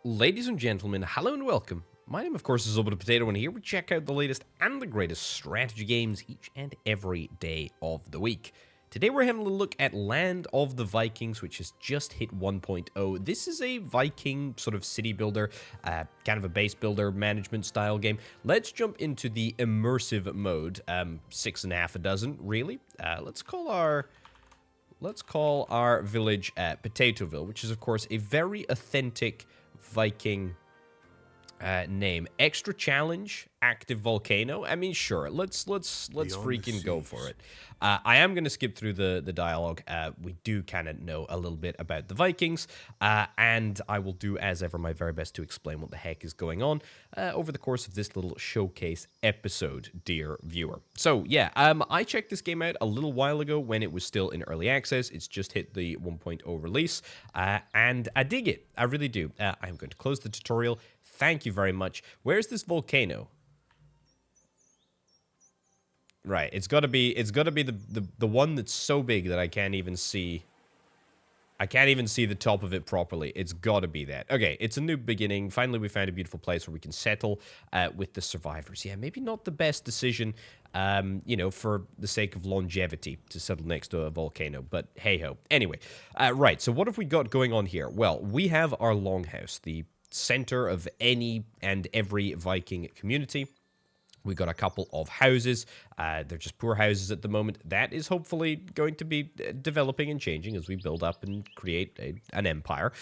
Ladies and gentlemen, hello and welcome. My name, of course, is Orbital Potato, and here we check out the latest and the greatest strategy games each and every day of the week. Today we're having a look at Land of the Vikings, which has just hit 1.0. This is a Viking sort of city builder, kind of a base builder management style game. Let's jump into the immersive mode. 6.5 a dozen, really. Let's call our village Potatoville, which is, of course, a very authentic Viking name. Extra challenge, active volcano. I mean, sure. Let's freaking go for it. I am going to skip through the dialogue. We do kind of know a little bit about the Vikings, and I will do as ever my very best to explain what the heck is going on over the course of this little showcase episode, dear viewer. So yeah, I checked this game out a little while ago when it was still in early access. It's just hit the 1.0 release, and I dig it. I really do. I'm going to close the tutorial. Thank you very much. Where's this volcano? Right, it's gotta be the one that's so big that I can't even see the top of it properly. It's gotta be that. Okay, it's a new beginning. Finally, we found a beautiful place where we can settle with the survivors. Yeah, maybe not the best decision, you know, for the sake of longevity to settle next to a volcano, but hey-ho. Anyway, right, so what have we got going on here? Well, we have our longhouse, the center of any and every Viking community. We got a couple of houses. They're just poor houses at the moment. That is hopefully going to be developing and changing as we build up and create an empire.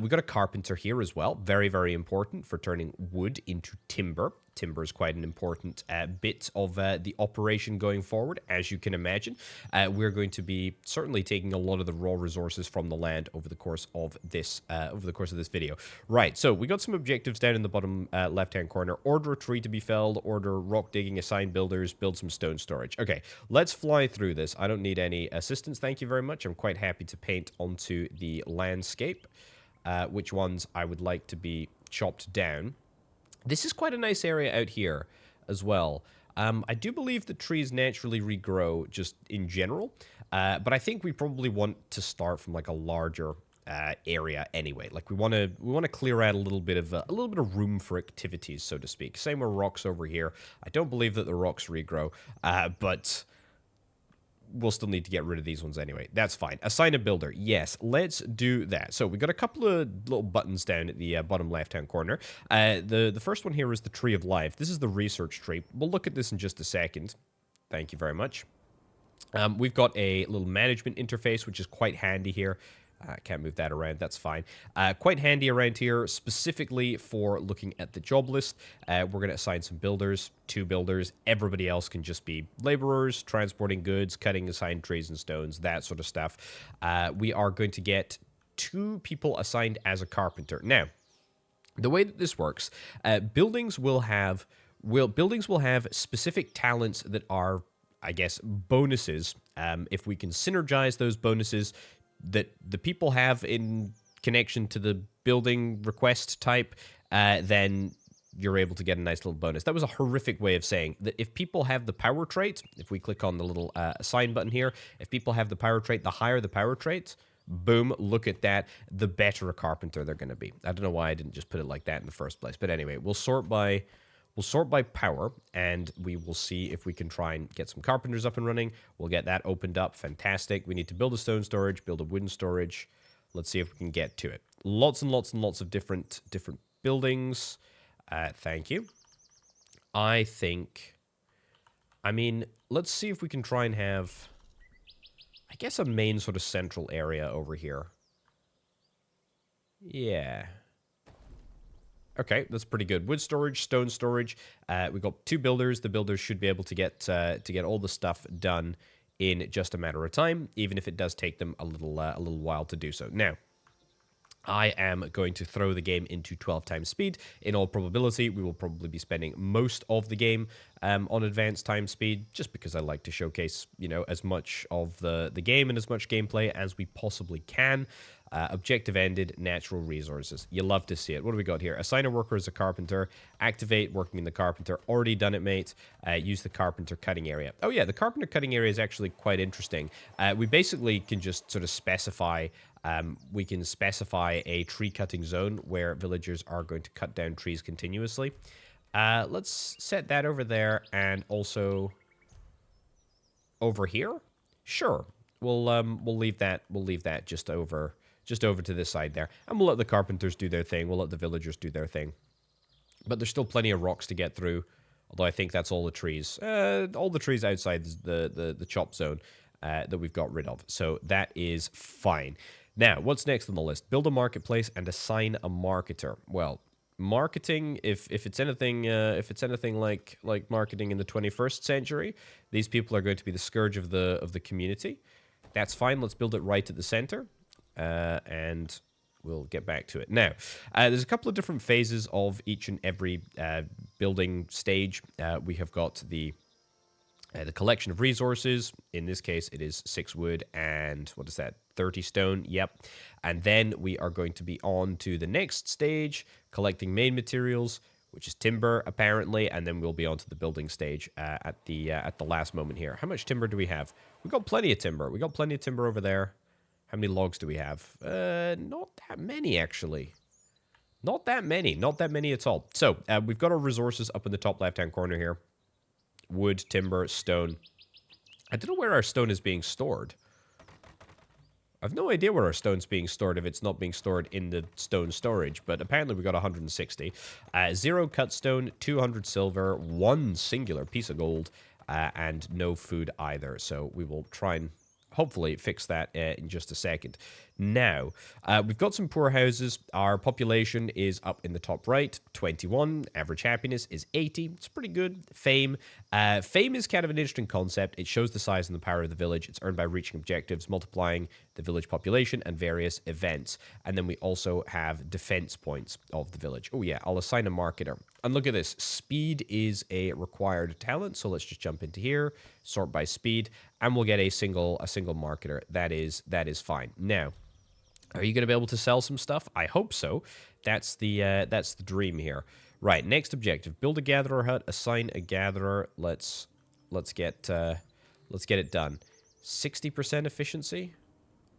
We got a carpenter here as well. Very, very important for turning wood into timber. Timber is quite an important bit of the operation going forward, as you can imagine. We're going to be certainly taking a lot of the raw resources from the land over the course of this video. Right, so we got some objectives down in the bottom left-hand corner. Order a tree to be felled, order rock digging, assign builders, build some stone storage. Okay, let's fly through this. I don't need any assistance, thank you very much. I'm quite happy to paint onto the landscape which ones I would like to be chopped down. This is quite a nice area out here as well. I do believe that trees naturally regrow just in general, but I think we probably want to start from like a larger area anyway. Like we want to clear out a little bit of room for activities, so to speak. Same with rocks over here. I don't believe that the rocks regrow, but we'll still need to get rid of these ones anyway. That's fine. Assign a builder. Yes, let's do that. So we got a couple of little buttons down at the bottom left-hand corner. The first one here is the Tree of Life. This is the research tree. We'll look at this in just a second. Thank you very much. We've got a little management interface, which is quite handy here. Can't move that around, that's fine. Quite handy around here, specifically for looking at the job list. We're going to assign some builders, 2 builders. Everybody else can just be laborers, transporting goods, cutting assigned trees and stones, that sort of stuff. We are going to get 2 people assigned as a carpenter. Now, the way that this works, buildings will have specific talents that are, I guess, bonuses. If we can synergize those bonuses that the people have in connection to the building request type, then you're able to get a nice little bonus. That was a horrific way of saying that if people have the power trait, if we click on the little assign button here, if people have the power trait, the higher the power trait, boom, look at that, the better a carpenter they're going to be. I don't know why I didn't just put it like that in the first place, but anyway, we'll sort by power, and we will see if we can try and get some carpenters up and running. We'll get that opened up. Fantastic. We need to build a stone storage, build a wooden storage. Let's see if we can get to it. Lots and lots and lots of different buildings. Thank you. I mean, let's see if we can try and have, I guess, a main sort of central area over here. Yeah. Okay, that's pretty good. Wood storage, stone storage. We've got 2 builders. The builders should be able to get all the stuff done in just a matter of time, even if it does take them a little while to do so. Now, I am going to throw the game into 12 times speed. In all probability, we will probably be spending most of the game on advanced time speed, just because I like to showcase, you know, as much of the game and as much gameplay as we possibly can. Objective ended, natural resources. You love to see it. What do we got here? Assign a worker as a carpenter. Activate working in the carpenter. Already done it, mate. Use the carpenter cutting area. Oh yeah, the carpenter cutting area is actually quite interesting. We basically can just sort of specify We can specify a tree cutting zone where villagers are going to cut down trees continuously. Let's set that over there, and also over here. Sure, we'll leave that. We'll leave that just over to this side there, and we'll let the carpenters do their thing. We'll let the villagers do their thing. But there's still plenty of rocks to get through. Although I think that's all the trees. All the trees outside the chop zone that we've got rid of. So that is fine. Now, what's next on the list? Build a marketplace and assign a marketer. Well, marketing, if it's anything like marketing in the 21st century, these people are going to be the scourge of the community. That's fine. Let's build it right at the center. And we'll get back to it. Now, there's a couple of different phases of each and every building stage. We have got the collection of resources. In this case, it is 6 wood and, what is that, 30 stone? Yep. And then we are going to be on to the next stage, collecting main materials, which is timber, apparently, and then we'll be on to the building stage at the last moment here. How much timber do we have? We've got plenty of timber. We got plenty of timber over there. How many logs do we have? Not that many, actually. Not that many. Not that many at all. So, we've got our resources up in the top left-hand corner here. Wood, timber, stone. I don't know where our stone is being stored. I've no idea where our stone's being stored if it's not being stored in the stone storage, but apparently we got 160. 0 cut stone, 200 silver, 1 singular piece of gold, and no food either. So we will try and hopefully fix that in just a second. Now, we've got some poor houses. Our population is up in the top right, 21. Average happiness is 80. It's pretty good. Fame. Fame is kind of an interesting concept. It shows the size and the power of the village. It's earned by reaching objectives, multiplying the village population, and various events. And then we also have defense points of the village. Oh yeah, I'll assign a marketer. And look at this. Speed is a required talent. So let's just jump into here, sort by speed, and we'll get a single marketer. That is fine. Now, are you going to be able to sell some stuff? I hope so. That's the dream here. Right, next objective: build a gatherer hut, assign a gatherer. Let's get it done. 60% efficiency.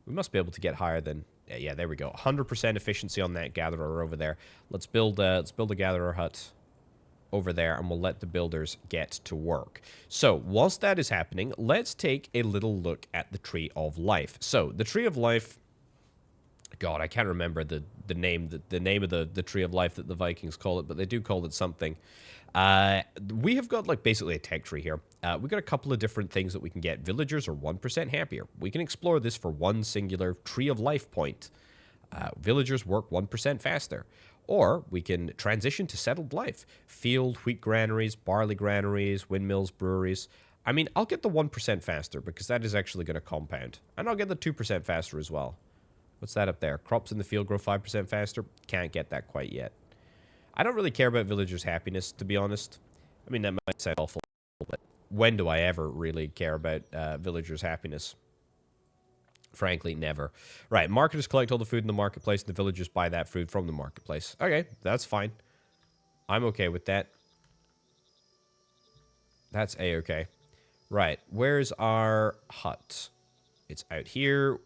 We must be able to get higher than. Yeah, there we go. 100% efficiency on that gatherer over there. Let's build a gatherer hut over there, and we'll let the builders get to work. So, whilst that is happening, let's take a little look at the Tree of Life. So, the Tree of Life. God, I can't remember the name of the Tree of Life that the Vikings call it, but they do call it something. We have got like basically a tech tree here. We've got a couple of different things that we can get. Villagers are 1% happier. We can explore this for 1 singular Tree of Life point. Villagers work 1% faster. Or we can transition to settled life. Field, wheat granaries, barley granaries, windmills, breweries. I mean, I'll get the 1% faster because that is actually going to compound. And I'll get the 2% faster as well. What's that up there? Crops in the field grow 5% faster. Can't get that quite yet. I don't really care about villagers' happiness, to be honest. I mean, that might sound awful, but when do I ever really care about villagers' happiness? Frankly, never. Right, marketers collect all the food in the marketplace, and the villagers buy that food from the marketplace. Okay, that's fine. I'm okay with that. That's a-okay. Right, where's our hut? It's out here.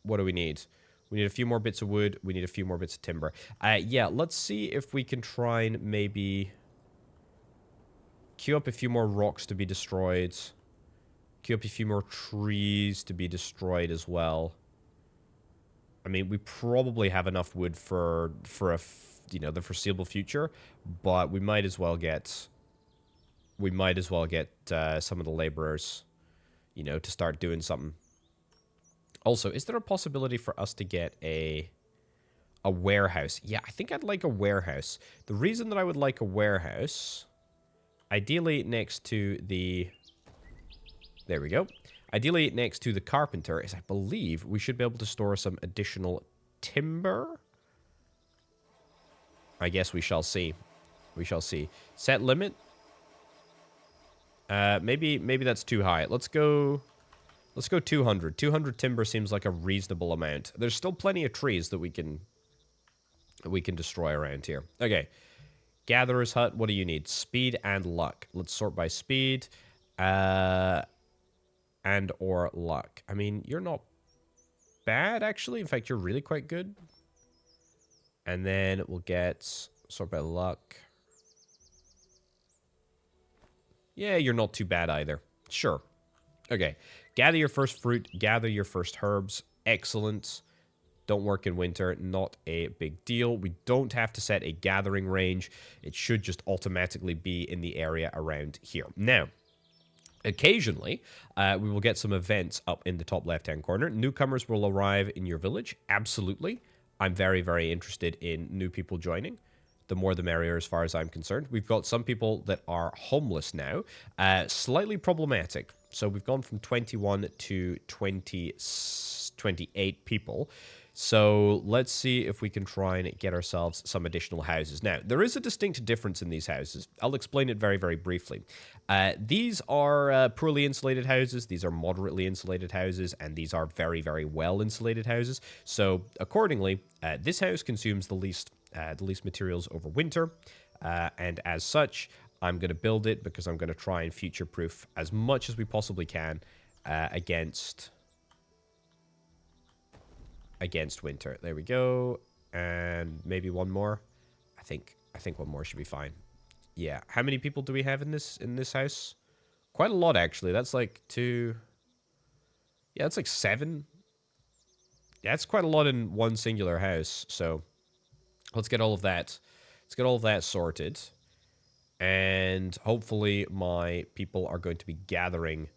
What do we need? We need a few more bits of wood. We need a few more bits of timber. Yeah, let's see if we can try and maybe queue up a few more rocks to be destroyed. Queue up a few more trees to be destroyed as well. I mean, we probably have enough wood for the foreseeable future, but we might as well get some of the laborers, to start doing something. Also, is there a possibility for us to get a warehouse? Yeah, I think I'd like a warehouse. The reason that I would like a warehouse, ideally next to the... There we go. Ideally next to the carpenter is, I believe, we should be able to store some additional timber. I guess we shall see. We shall see. Set limit. Maybe that's too high. Let's go 200. 200 timber seems like a reasonable amount. There's still plenty of trees that we can destroy around here. Okay. Gatherer's hut, what do you need? Speed and luck. Let's sort by speed. And or luck. I mean, you're not bad, actually. In fact, you're really quite good. And then we'll get sort by luck. Yeah, you're not too bad either. Sure. Okay. Gather your first fruit. Gather your first herbs. Excellent. Don't work in winter. Not a big deal. We don't have to set a gathering range. It should just automatically be in the area around here. Now, occasionally, we will get some events up in the top left-hand corner. Newcomers will arrive in your village. Absolutely. I'm very, very interested in new people joining. The more the merrier as far as I'm concerned. We've got some people that are homeless now. Slightly problematic. So we've gone from 21 to 28 people. So let's see if we can try and get ourselves some additional houses. Now, there is a distinct difference in these houses. I'll explain it very, very briefly. These are poorly insulated houses. These are moderately insulated houses. And these are very, very well insulated houses. So accordingly, this house consumes the least materials over winter. And as such, I'm going to build it because I'm going to try and future-proof as much as we possibly can against winter. There we go. And maybe one more. I think one more should be fine. Yeah. How many people do we have in this house? Quite a lot, actually. That's like 2. Yeah, that's like 7. Yeah, that's quite a lot in one singular house. So let's get all of that. Let's get all of that sorted. And hopefully my people are going to be gathering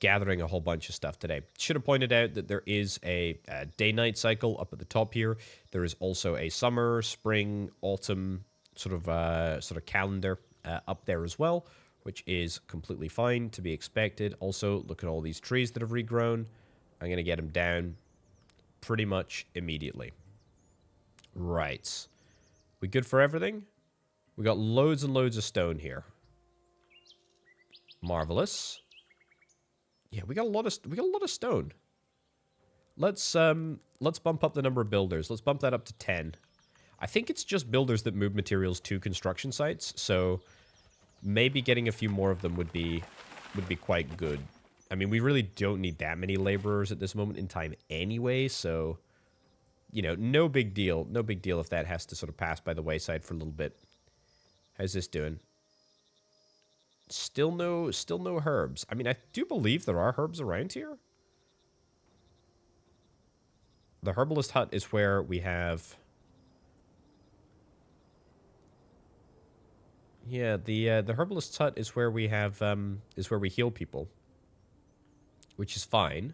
a whole bunch of stuff today. Should have pointed out that there is a day-night cycle up at the top here. There is also a summer, spring, autumn sort of calendar up there as well, which is completely fine to be expected. Also, look at all these trees that have regrown. I'm going to get them down pretty much immediately. Right. We good for everything? We got loads and loads of stone here. Marvelous. Yeah, we got a lot of stone. Let's bump up the number of builders. Let's bump that up to 10. I think it's just builders that move materials to construction sites, so maybe getting a few more of them would be quite good. I mean, we really don't need that many laborers at this moment in time anyway, so you know, no big deal. No big deal if that has to sort of pass by the wayside for a little bit. How's this doing? Still no herbs. I mean, I do believe there are herbs around here. The herbalist hut is where we have... Yeah, the herbalist's hut is where we have is where we heal people, which is fine.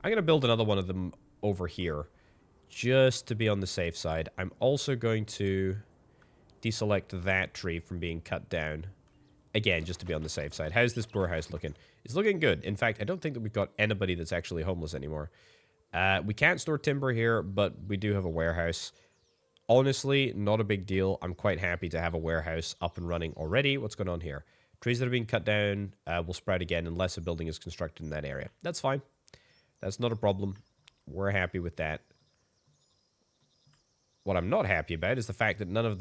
I'm gonna build another one of them over here, just to be on the safe side. I'm also going to deselect that tree from being cut down. Again, just to be on the safe side. How's this poor house looking? It's looking good. In fact, I don't think that we've got anybody that's actually homeless anymore. We can't store timber here, but we do have a warehouse. Honestly, not a big deal. I'm quite happy to have a warehouse up and running already. What's going on here? Trees that are being cut down will sprout again unless a building is constructed in that area. That's fine. That's not a problem. We're happy with that. What I'm not happy about is the fact that none of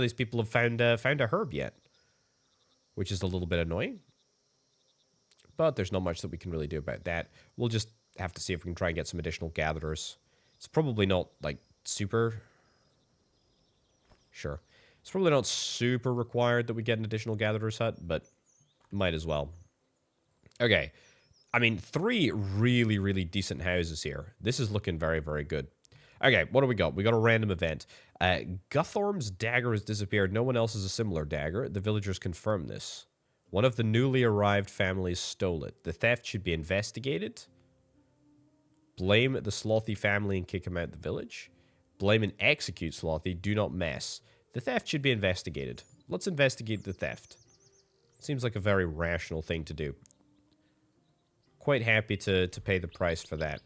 these people have found a herb yet, which is a little bit annoying. But there's not much that we can really do about that. We'll just have to see if we can try and get some additional gatherers. It's probably not, like, super... Sure. It's probably not super required that we get an additional gatherer's hut, but might as well. Okay. I mean, 3 really, really decent houses here. This is looking very, very good. Okay, what do we got? We got a random event. Guthorm's dagger has disappeared. No one else has a similar dagger. The villagers confirm this. One of the newly arrived families stole it. The theft should be investigated. Blame the Slothy family and kick him out of the village. Blame and execute Slothy. Do not mess. The theft should be investigated. Let's investigate the theft. Seems like a very rational thing to do. Quite happy to pay the price for that.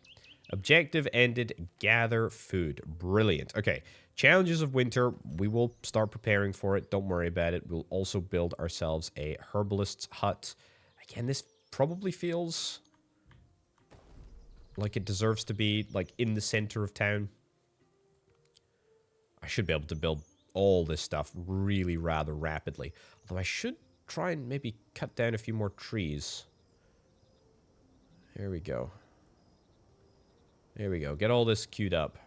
Objective ended. Gather food. Brilliant. Okay. Challenges of winter. We will start preparing for it. Don't worry about it. We'll also build ourselves a herbalist's hut. Again, this probably feels like it deserves to be, like, in the center of town. I should be able to build all this stuff really rather rapidly. Although I should try and maybe cut down a few more trees. Here we go. There we go. Get all this queued up.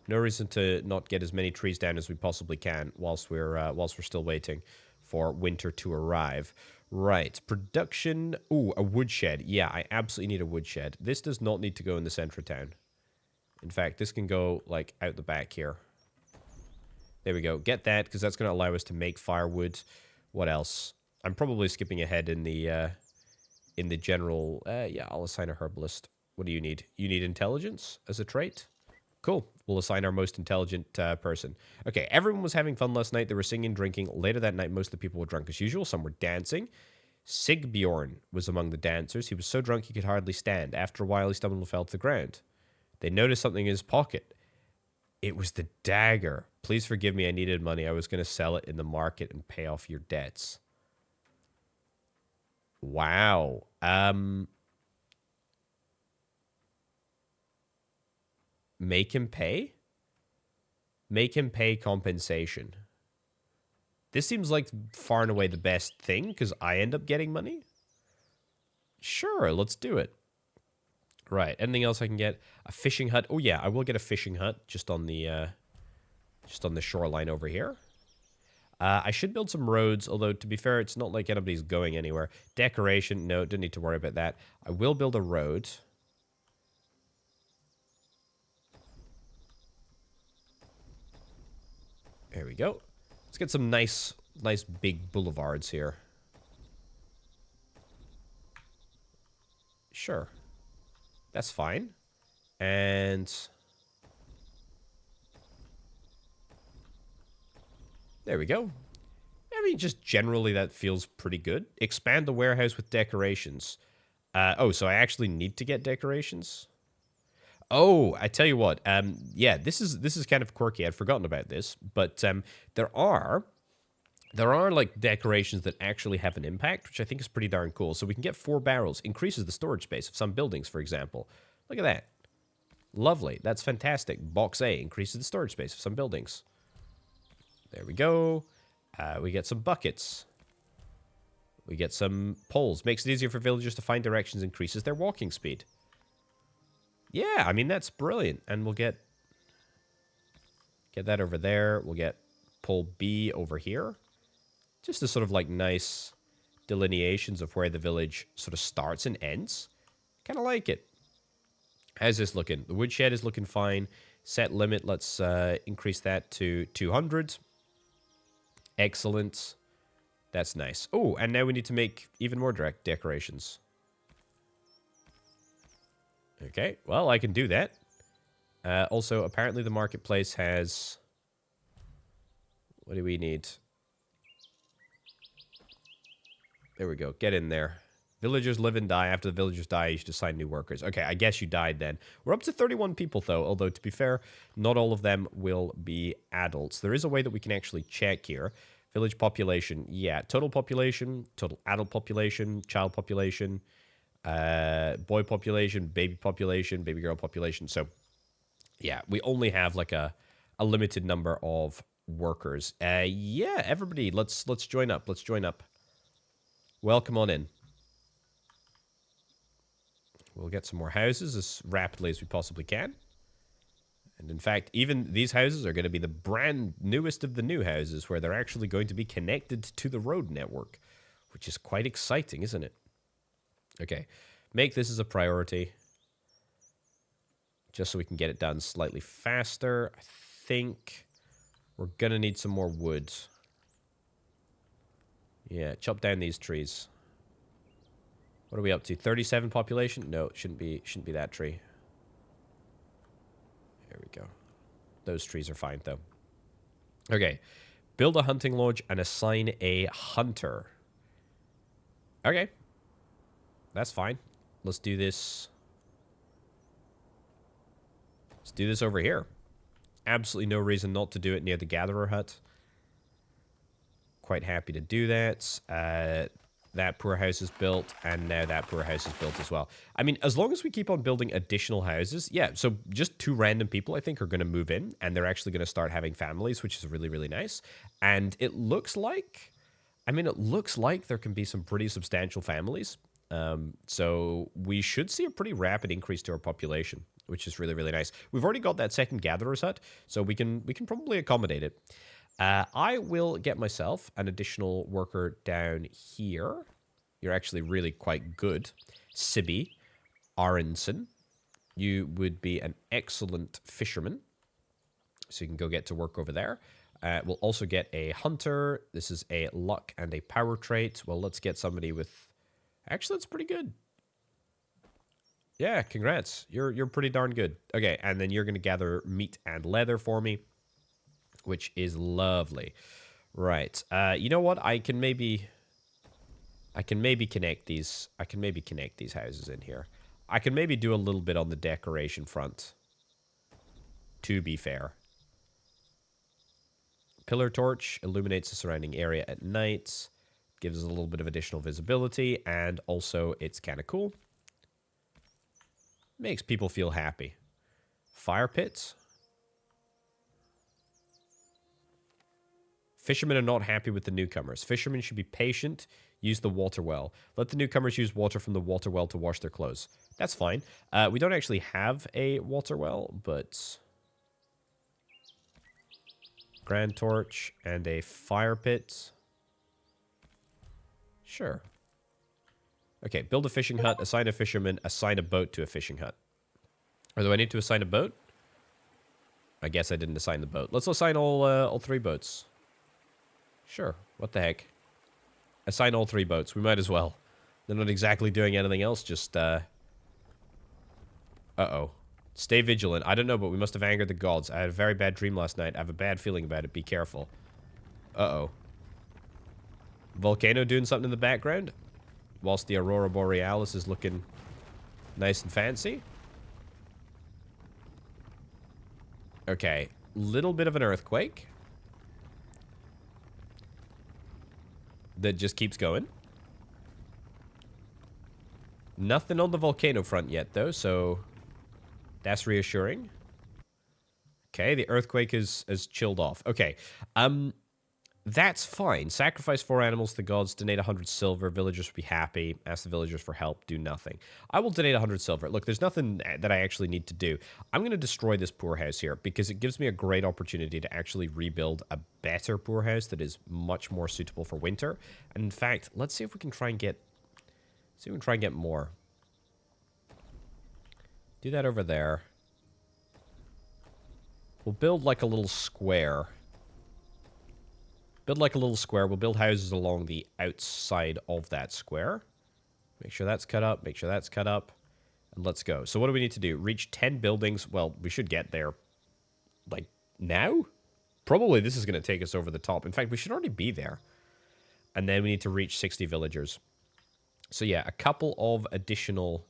No reason to not get as many trees down as we possibly can whilst we're still waiting for winter to arrive. Right, production. Ooh, a woodshed. Yeah, I absolutely need a woodshed. This does not need to go in the center of town. In fact, this can go like out the back here. There we go. Get that because that's going to allow us to make firewood. What else? I'm probably skipping ahead in the general. Yeah, I'll assign a herbalist. What do you need? You need intelligence as a trait? Cool. We'll assign our most intelligent person. Okay, everyone was having fun last night. They were singing, drinking. Later that night, most of the people were drunk as usual. Some were dancing. Sigbjorn was among the dancers. He was so drunk he could hardly stand. After a while, he stumbled and fell to the ground. They noticed something in his pocket. It was the dagger. Please forgive me. I needed money. I was going to sell it in the market and pay off your debts. Wow. Make him pay? Make him pay compensation. This seems like far and away the best thing because I end up getting money. Sure, let's do it. Right, anything else I can get? A fishing hut. Oh yeah, I will get a fishing hut just on the shoreline over here. I should build some roads, although to be fair, it's not like anybody's going anywhere. Decoration, no, don't need to worry about that. I will build a road. There we go. Let's get some nice big boulevards here. Sure. That's fine. And there we go. I mean, just generally that feels pretty good. Expand the warehouse with decorations. Oh, so I actually need to get decorations? Oh, I tell you what. Yeah, this is kind of quirky. I'd forgotten about this, but there are like decorations that actually have an impact, which I think is pretty darn cool. So we can get 4 barrels, increases the storage space of some buildings, for example. Look at that. Lovely. That's fantastic. Box A increases the storage space of some buildings. There we go. We get some buckets. We get some poles. Makes it easier for villagers to find directions, increases their walking speed. Yeah, I mean, that's brilliant. And we'll get that over there. We'll get pole B over here. Just a sort of like nice delineations of where the village sort of starts and ends. Kind of like it. How's this looking? The woodshed is looking fine. Set limit, let's increase that to 200. Excellent. That's nice. Oh, and now we need to make even more direct decorations. Okay, well, I can do that. Also, apparently the marketplace has... What do we need? There we go. Get in there. Villagers live and die. After the villagers die, you should assign new workers. Okay, I guess you died then. We're up to 31 people, though, although, to be fair, not all of them will be adults. There is a way that we can actually check here. Village population. Yeah, total population, total adult population, child population, boy population, baby girl population. So, yeah, we only have, like, a limited number of workers. Yeah, everybody, let's join up. Let's join up. Welcome on in. We'll get some more houses as rapidly as we possibly can. And in fact, even these houses are going to be the brand newest of the new houses where they're actually going to be connected to the road network, which is quite exciting, isn't it? Okay, make this as a priority just so we can get it done slightly faster. I think we're going to need some more wood. Yeah, chop down these trees. What are we up to? 37 population? No, it shouldn't be that tree. There we go. Those trees are fine, though. Okay. Build a hunting lodge and assign a hunter. Okay. That's fine. Let's do this. Let's do this over here. Absolutely no reason not to do it near the gatherer hut. Quite happy to do that. That poor house is built, and now that poor house is built as well. I mean, as long as we keep on building additional houses, yeah, so just 2 random people, I think, are going to move in, and they're actually going to start having families, which is really, really nice. And it looks like, I mean, it looks like there can be some pretty substantial families. So we should see a pretty rapid increase to our population, which is really, really nice. We've already got that second gatherer's hut, so we can probably accommodate it. I will get myself an additional worker down here. You're actually really quite good. Sibby Aronson. You would be an excellent fisherman. So you can go get to work over there. We'll also get a hunter. This is a luck and a power trait. Well, let's get somebody with... Actually, that's pretty good. Yeah, congrats. You're pretty darn good. Okay, and then you're going to gather meat and leather for me, which is lovely. Right. You know what? I can maybe connect these. I can maybe connect these houses in here. I can maybe do a little bit on the decoration front. To be fair. Pillar torch illuminates the surrounding area at night. Gives us a little bit of additional visibility. And also, it's kind of cool. Makes people feel happy. Fire pits. Fishermen are not happy with the newcomers. Fishermen should be patient. Use the water well. Let the newcomers use water from the water well to wash their clothes. That's fine. We don't actually have a water well, but... Grand torch and a fire pit. Sure. Okay, build a fishing hut, assign a fisherman, assign a boat to a fishing hut. Or do I need to assign a boat? I guess I didn't assign the boat. Let's assign all 3 boats. Sure, what the heck. Assign all 3 boats. We might as well. They're not exactly doing anything else, just, Uh-oh. Stay vigilant. I don't know, but we must have angered the gods. I had a very bad dream last night. I have a bad feeling about it. Be careful. Uh-oh. Volcano doing something in the background? Whilst the Aurora Borealis is looking nice and fancy? Okay. Little bit of an earthquake. That just keeps going. Nothing on the volcano front yet, though, so... That's reassuring. Okay, the earthquake has chilled off. Okay, that's fine. Sacrifice 4 animals to the gods, donate 100 silver, villagers will be happy, ask the villagers for help, do nothing. I will donate 100 silver. Look, there's nothing that I actually need to do. I'm going to destroy this poor house here, because it gives me a great opportunity to actually rebuild a better poor house that is much more suitable for winter. And in fact, let's see if we can try and get... See if we can try and get more. Do that over there. We'll build like a little square. Build like a little square. We'll build houses along the outside of that square. Make sure that's cut up. Make sure that's cut up. And let's go. So what do we need to do? Reach 10 buildings. Well, we should get there. Like, now? Probably this is going to take us over the top. In fact, we should already be there. And then we need to reach 60 villagers. So yeah, a couple of additional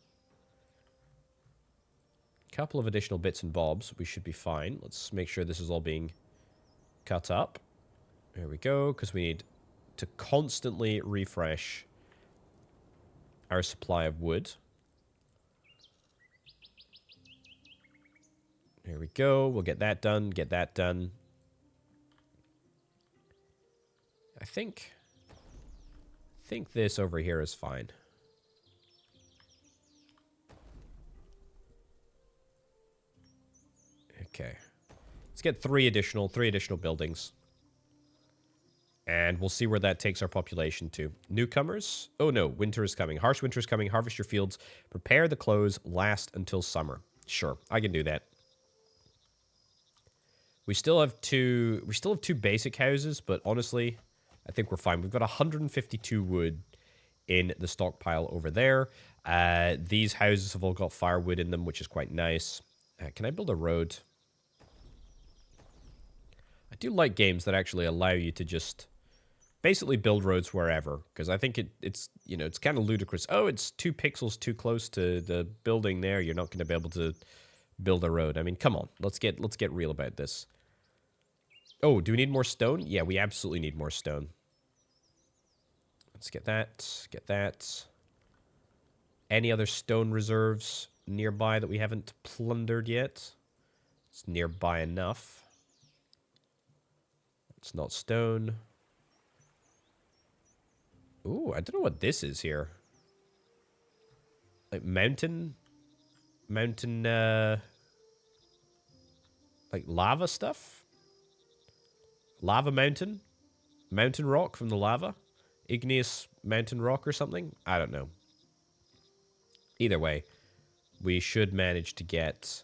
bits and bobs. We should be fine. Let's make sure this is all being cut up. There we go, because we need to constantly refresh our supply of wood. There we go. We'll get that done. Get that done. I think this over here is fine. Okay. Let's get 3 additional buildings. And we'll see where that takes our population to. Newcomers? Oh no, winter is coming. Harsh winter is coming. Harvest your fields. Prepare the clothes. Last until summer. Sure, I can do that. We still have two basic houses, but honestly, I think we're fine. We've got 152 wood in the stockpile over there. These houses have all got firewood in them, which is quite nice. Can I build a road? I do like games that actually allow you to just basically build roads wherever, because I think it's you know, it's kind of ludicrous. Oh, it's 2 pixels too close to the building there. You're not going to be able to build a road. I mean, come on. Let's get real about this. Oh, do we need more stone? Yeah, we absolutely need more stone. Let's get that. Get that. Any other stone reserves nearby that we haven't plundered yet? It's nearby enough. It's not stone. Ooh, I don't know what this is here. Like mountain, like lava stuff. Lava mountain, mountain rock from the lava, igneous mountain rock or something. I don't know. Either way, we should manage to get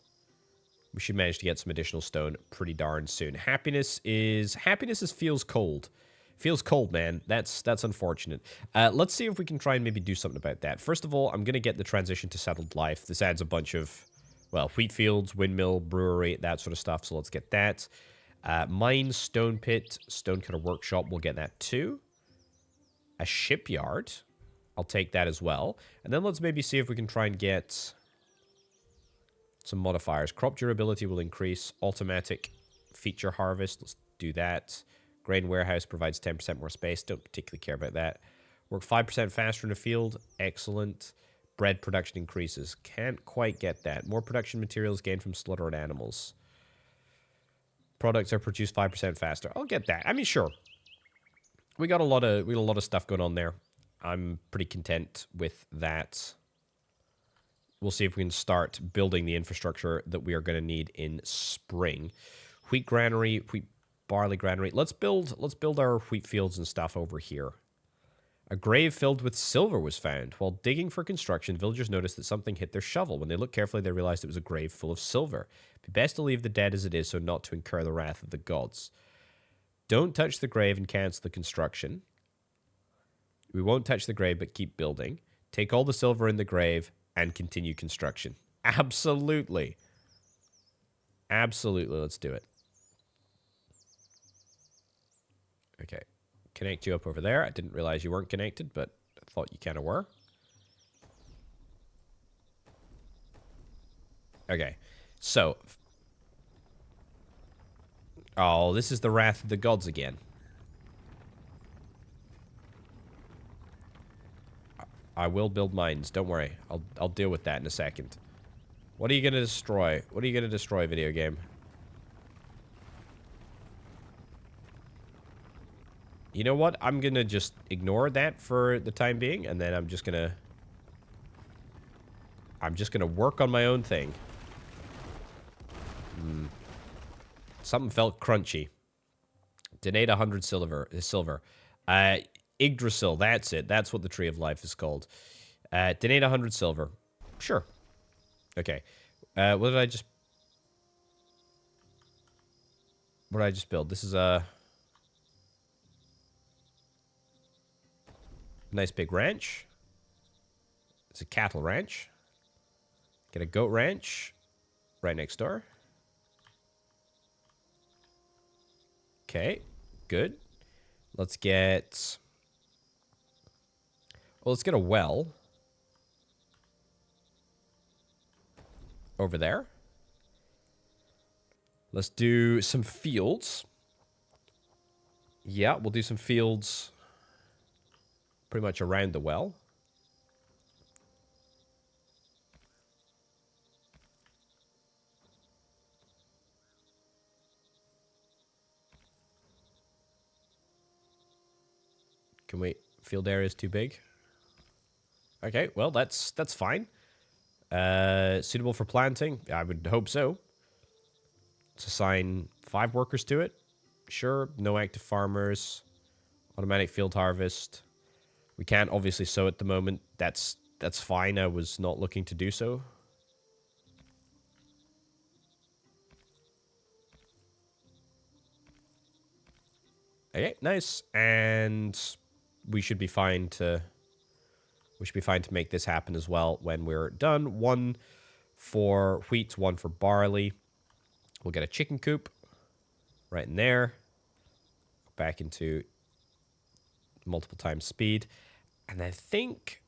some additional stone pretty darn soon. Happiness is feels cold. Feels cold, man. That's unfortunate. Let's see if we can try and maybe do something about that. First of all, I'm going to get the transition to settled life. This adds a bunch of, well, wheat fields, windmill, brewery, that sort of stuff. So let's get that. Mine, stone pit, stonecutter workshop. We'll get that too. A shipyard. I'll take that as well. And then let's maybe see if we can try and get some modifiers. Crop durability will increase. Automatic feature harvest. Let's do that. Grain warehouse provides 10% more space. Don't particularly care about that. Work 5% faster in the field. Excellent. Bread production increases. Can't quite get that. More production materials gained from slaughtered animals. Products are produced 5% faster. I'll get that. I mean, sure. We got a lot of stuff going on there. I'm pretty content with that. We'll see if we can start building the infrastructure that we are going to need in spring. Wheat granary, wheat barley granary. Let's build our wheat fields and stuff over here. A grave filled with silver was found. While digging for construction, villagers noticed that something hit their shovel. When they looked carefully, they realized it was a grave full of silver. It'd be best to leave the dead as it is so not to incur the wrath of the gods. Don't touch the grave and cancel the construction. We won't touch the grave, but keep building. Take all the silver in the grave and continue construction. Absolutely. Absolutely, let's do it. Okay. Connect you up over there. I didn't realize you weren't connected, but I thought you kind of were. Okay. So. Oh, this is the wrath of the gods again. I will build mines. Don't worry. I'll deal with that in a second. What are you going to destroy? What are you going to destroy, video game? You know what? I'm going to just ignore that for the time being, and then I'm just going to work on my own thing. Something felt crunchy. Donate 100 silver. Yggdrasil, that's it. That's what the Tree of Life is called. Donate 100 silver. Sure. Okay. What did I just build? This is a nice big ranch. It's a cattle ranch. Get a goat ranch right next door. Okay, good. Let's get a well over there. Let's do some fields. Yeah, we'll do some fields pretty much around the well. Can we... Field area is too big. Okay, well, that's fine. Suitable for planting? I would hope so. Let's assign 5 workers to it. Sure, no active farmers. Automatic field harvest. We can't obviously sow at the moment. That's fine. I was not looking to do so. Okay, nice. And we should be fine to make this happen as well when we're done. 1 for wheat, 1 for barley. We'll get a chicken coop right in there. Back into multiple times speed. And I think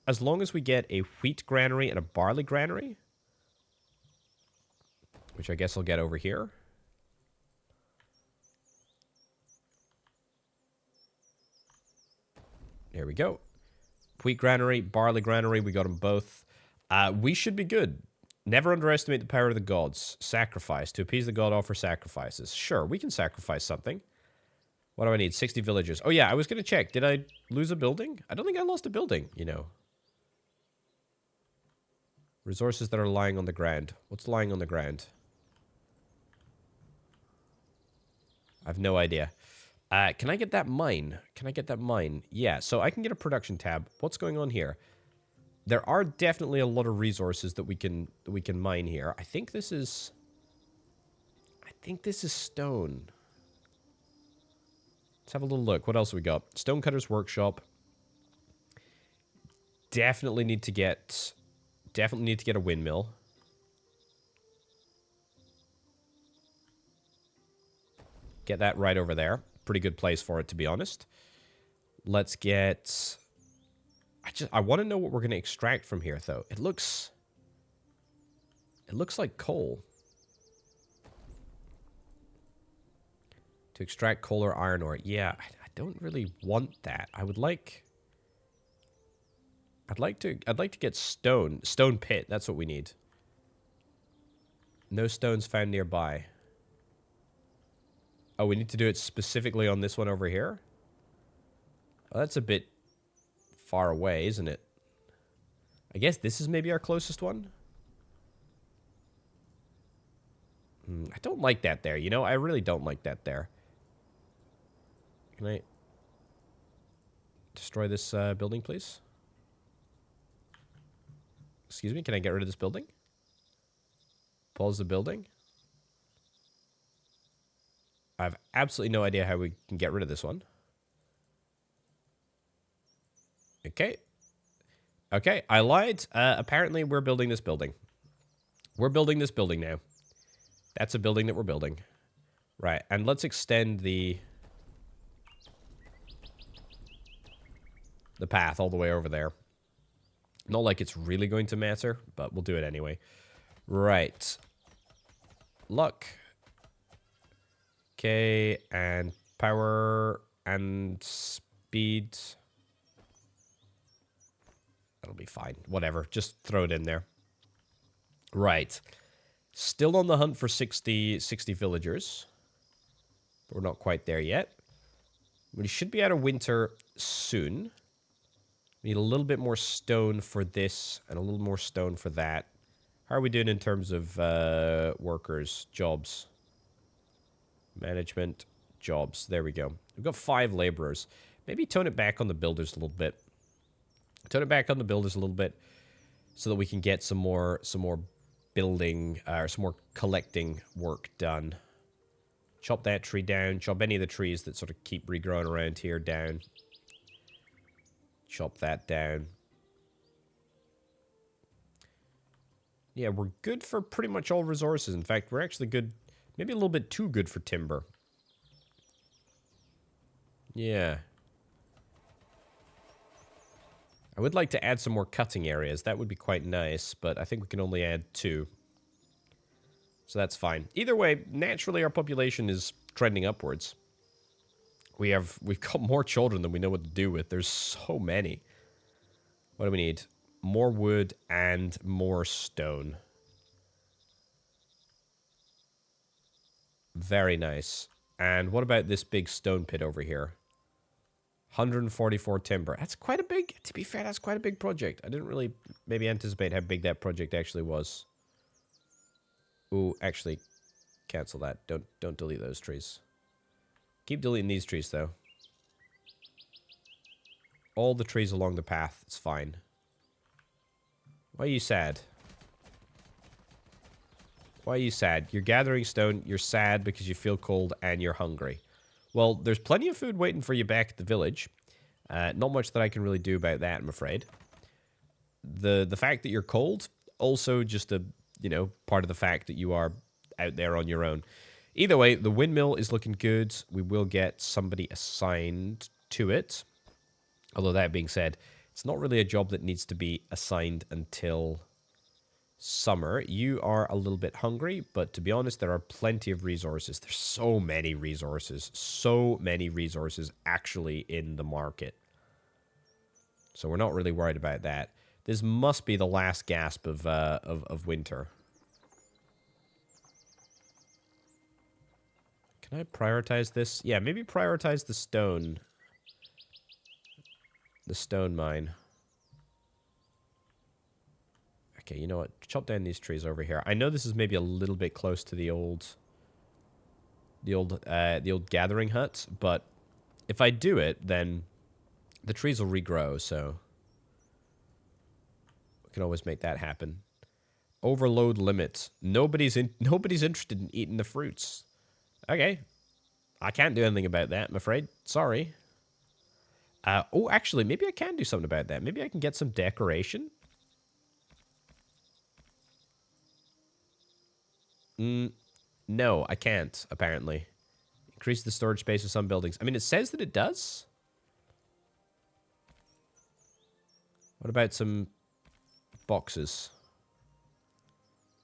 as long as we get a wheat granary and a barley granary, which I guess I'll get over here. There we go. Wheat granary, barley granary, we got them both. We should be good. Never underestimate the power of the gods. Sacrifice. To appease the god, offer sacrifices. Sure, we can sacrifice something. What do I need? 60 villagers. Oh yeah, I was going to check. Did I lose a building? I don't think I lost a building, you know. Resources that are lying on the ground. What's lying on the ground? I have no idea. Can I get that mine? Can I get that mine? Yeah, so I can get a production tab. What's going on here? There are definitely a lot of resources that we can mine here. I think this is stone. Let's have a little look. What else have we got? Stonecutter's workshop. Definitely need to get a windmill. Get that right over there. Pretty good place for it, to be honest. Let's get... I want to know what we're going to extract from here, though. It looks like coal. To extract coal or iron ore. Yeah, I don't really want that. I'd like to get stone. Stone pit. That's what we need. No stones found nearby. Oh, we need to do it specifically on this one over here? Well, that's a bit far away, isn't it? I guess this is maybe our closest one? I don't like that there, you know? I really don't like that there. Can I destroy this building, please? Excuse me, can I get rid of this building? Pause the building. I have absolutely no idea how we can get rid of this one. Okay. Okay, I lied. Apparently, we're building this building. We're building this building now. That's a building that we're building. Right, and let's extend the path all the way over there. Not like it's really going to matter, but we'll do it anyway. Right. Luck. Okay, and power and speed. That'll be fine. Whatever. Just throw it in there. Right. Still on the hunt for 60 villagers. But we're not quite there yet. We should be out of winter soon. We need a little bit more stone for this and a little more stone for that. How are we doing in terms of workers, jobs? Management, jobs. There we go. We've got 5 laborers. Maybe tone it back on the builders a little bit. Tone it back on the builders a little bit so that we can get some more building or some more collecting work done. Chop that tree down. Chop any of the trees that sort of keep regrowing around here down. Chop that down. Yeah, we're good for pretty much all resources. In fact, we're actually good. Maybe a little bit too good for timber. Yeah. I would like to add some more cutting areas. That would be quite nice, but I think we can only add 2. So that's fine. Either way, naturally our population is trending upwards. We've got more children than we know what to do with. There's so many. What do we need? More wood and more stone. Very nice. And what about this big stone pit over here? 144 timber. That's quite a big, to be fair, that's quite a big project. I didn't really maybe anticipate how big that project actually was. Ooh, actually, cancel that. Don't delete those trees. Keep deleting these trees, though. All the trees along the path. It's fine. Why are you sad? Why are you sad? You're gathering stone, you're sad because you feel cold, and you're hungry. Well, there's plenty of food waiting for you back at the village. Not much that I can really do about that, I'm afraid. The fact that you're cold, also just a, you know, part of the fact that you are out there on your own. Either way, the windmill is looking good. We will get somebody assigned to it. Although that being said, it's not really a job that needs to be assigned until summer. You are a little bit hungry, but to be honest, there are plenty of resources. There's so many resources actually in the market. So we're not really worried about that. This must be the last gasp of winter. Can I prioritize this? Yeah, maybe prioritize the stone. The stone mine. Okay, you know what? Chop down these trees over here. I know this is maybe a little bit close to the old gathering hut, but if I do it, then the trees will regrow, so we can always make that happen. Overload limit. Nobody's interested in eating the fruits. Okay. I can't do anything about that, I'm afraid. Sorry. Oh, actually, maybe I can do something about that. Maybe I can get some decoration. No, I can't, apparently. Increase the storage space of some buildings. I mean, it says that it does. What about some boxes?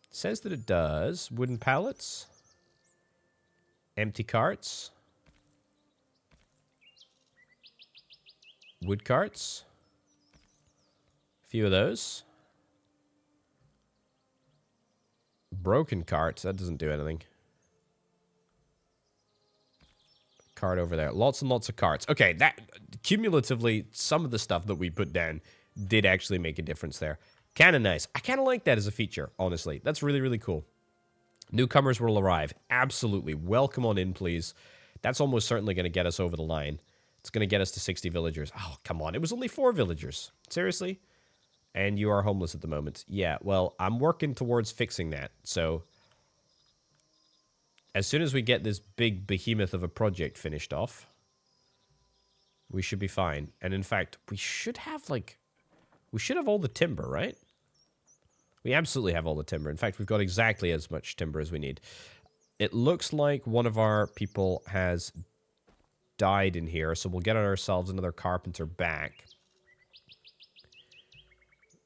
It says that it does. Wooden pallets. Empty carts. Wood carts. A few of those. Broken carts. That doesn't do anything. Cart over there. Lots and lots of carts. Okay, that cumulatively, some of the stuff that we put down did actually make a difference there. Kind of nice. I kind of like that as a feature, honestly. That's really, really cool. Newcomers will arrive. Absolutely. Welcome on in, please. That's almost certainly going to get us over the line. It's going to get us to 60 villagers. Oh, come on. It was only 4 villagers. Seriously? And you are homeless at the moment. Yeah, well, I'm working towards fixing that. So, as soon as we get this big behemoth of a project finished off, we should be fine. And in fact, we should have, like, we should have all the timber, right? We absolutely have all the timber. In fact, we've got exactly as much timber as we need. It looks like one of our people has died in here, so we'll get ourselves another carpenter back.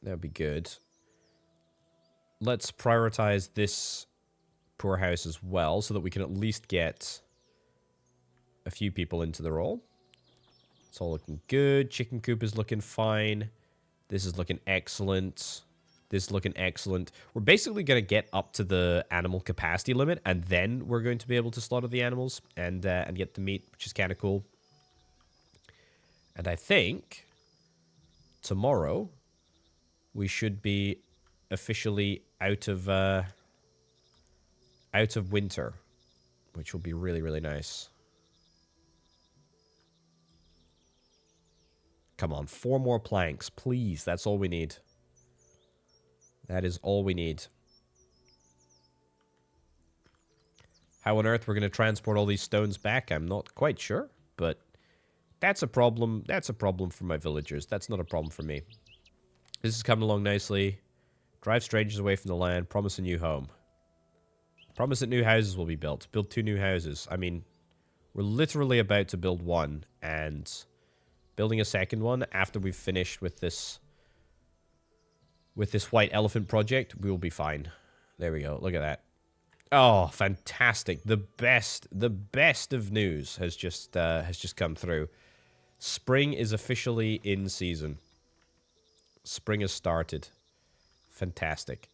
That would be good. Let's prioritize this poor house as well, so that we can at least get a few people into the role. It's all looking good. Chicken coop is looking fine. This is looking excellent. This is looking excellent. We're basically going to get up to the animal capacity limit, and then we're going to be able to slaughter the animals and get the meat, which is kind of cool. And I think tomorrow we should be officially out of winter, which will be really, really nice. Come on, 4 more planks, please. That's all we need. That is all we need. How on earth we're going to transport all these stones back, I'm not quite sure, but that's a problem. That's a problem for my villagers. That's not a problem for me. This is coming along nicely. Drive strangers away from the land. Promise a new home. Promise that new houses will be built. Build 2 new houses. I mean, we're literally about to build one, and building a second one after we've finished with this white elephant project, we will be fine. There we go. Look at that. Oh, fantastic. The best of news has just come through. Spring is officially in season. Spring has started. Fantastic.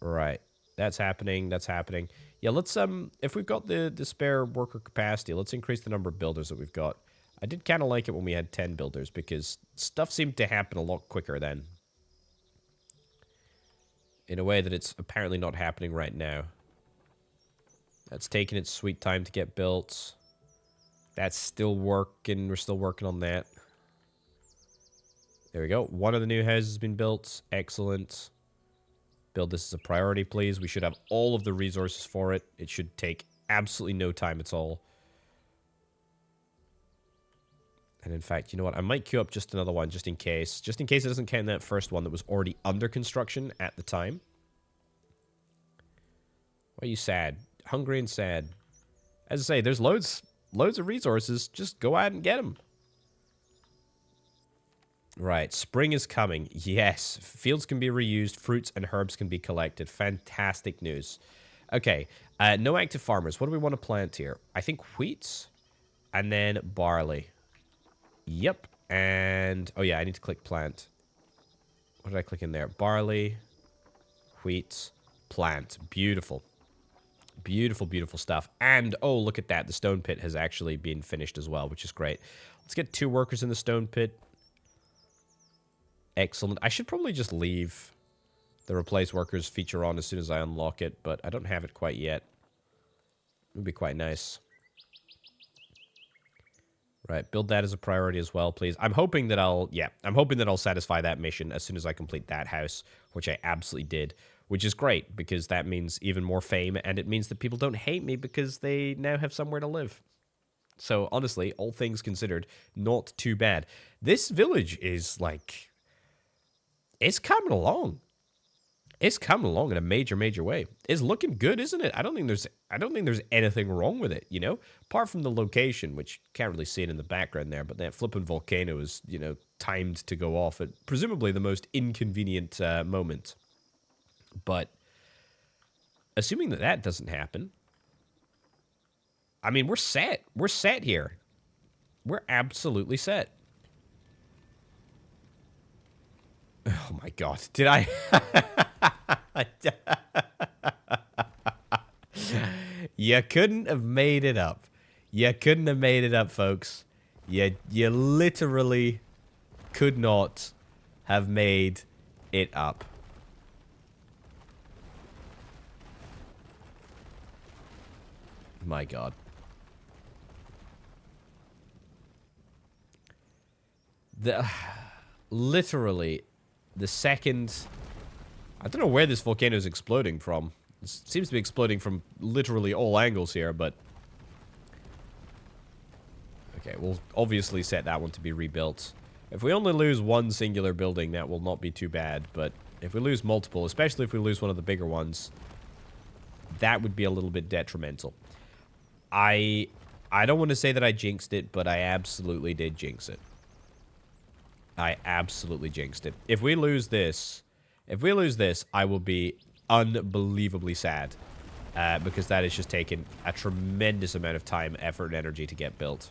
Right. That's happening. That's happening. Yeah, let's if we've got the spare worker capacity, let's increase the number of builders that we've got. I did kind of like it when we had 10 builders because stuff seemed to happen a lot quicker then. In a way that it's apparently not happening right now. That's taking its sweet time to get built. That's still working. We're still working on that. There we go. One of the new houses has been built. Excellent. Build this as a priority, please. We should have all of the resources for it. It should take absolutely no time at all. And in fact, you know what? I might queue up just another one just in case. Just in case it doesn't count that first one that was already under construction at the time. Why are you sad? Hungry and sad. As I say, there's loads of resources. Just go out and get them. Right, spring is coming. Yes, fields can be reused, fruits and herbs can be collected. Fantastic news. Okay, no active farmers. What do we want to plant here? I think wheat and then barley. Yep, and oh yeah, I need to click plant. What did I click in there? Barley, wheat, plant. Beautiful. Beautiful, beautiful stuff. And oh, look at that. The stone pit has actually been finished as well, which is great. Let's get 2 workers in the stone pit. Excellent. I should probably just leave the replace workers feature on as soon as I unlock it, but I don't have it quite yet. It would be quite nice. Right, build that as a priority as well, please. I'm hoping that I'll satisfy that mission as soon as I complete that house, which I absolutely did, which is great because that means even more fame, and it means that people don't hate me because they now have somewhere to live. So honestly, all things considered, not too bad. This village is like, it's coming along. It's coming along in a major, major way. It's looking good, isn't it? I don't think there's anything wrong with it, you know? Apart from the location, which you can't really see it in the background there, but that flipping volcano is, you know, timed to go off at presumably the most inconvenient moment. But assuming that that doesn't happen, I mean, we're set. We're set here. We're absolutely set. Oh my god. Did I... You couldn't have made it up. You couldn't have made it up, folks. You literally could not have made it up. My god. Literally, the second... I don't know where this volcano is exploding from. It seems to be exploding from literally all angles here, but... Okay, we'll obviously set that one to be rebuilt. If we only lose one singular building, that will not be too bad, but if we lose multiple, especially if we lose one of the bigger ones, that would be a little bit detrimental. I don't want to say that I jinxed it, but I absolutely did jinx it. I absolutely jinxed it. If we lose this, I will be unbelievably sad. Because that has just taken a tremendous amount of time, effort, and energy to get built.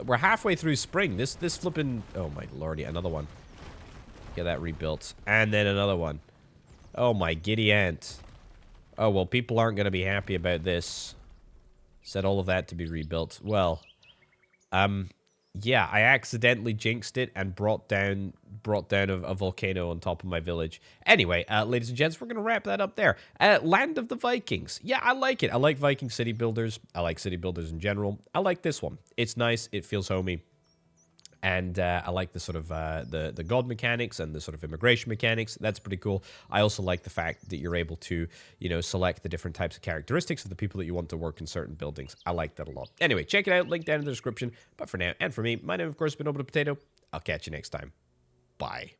We're halfway through spring. This flipping... Oh my lordy, another one. Get that rebuilt. And then another one. Oh my giddy aunt. Oh, well, people aren't going to be happy about this. Set all of that to be rebuilt. Well... yeah, I accidentally jinxed it and brought down a volcano on top of my village. Anyway, ladies and gents, we're going to wrap that up there. Land of the Vikings. Yeah, I like it. I like Viking city builders. I like city builders in general. I like this one. It's nice. It feels homey. And I like the sort of the god mechanics and the sort of immigration mechanics. That's pretty cool. I also like the fact that you're able to, you know, select the different types of characteristics of the people that you want to work in certain buildings. I like that a lot. Anyway, check it out. Link down in the description. But for now, and for me, my name, of course, has been Orbital Potato. I'll catch you next time. Bye.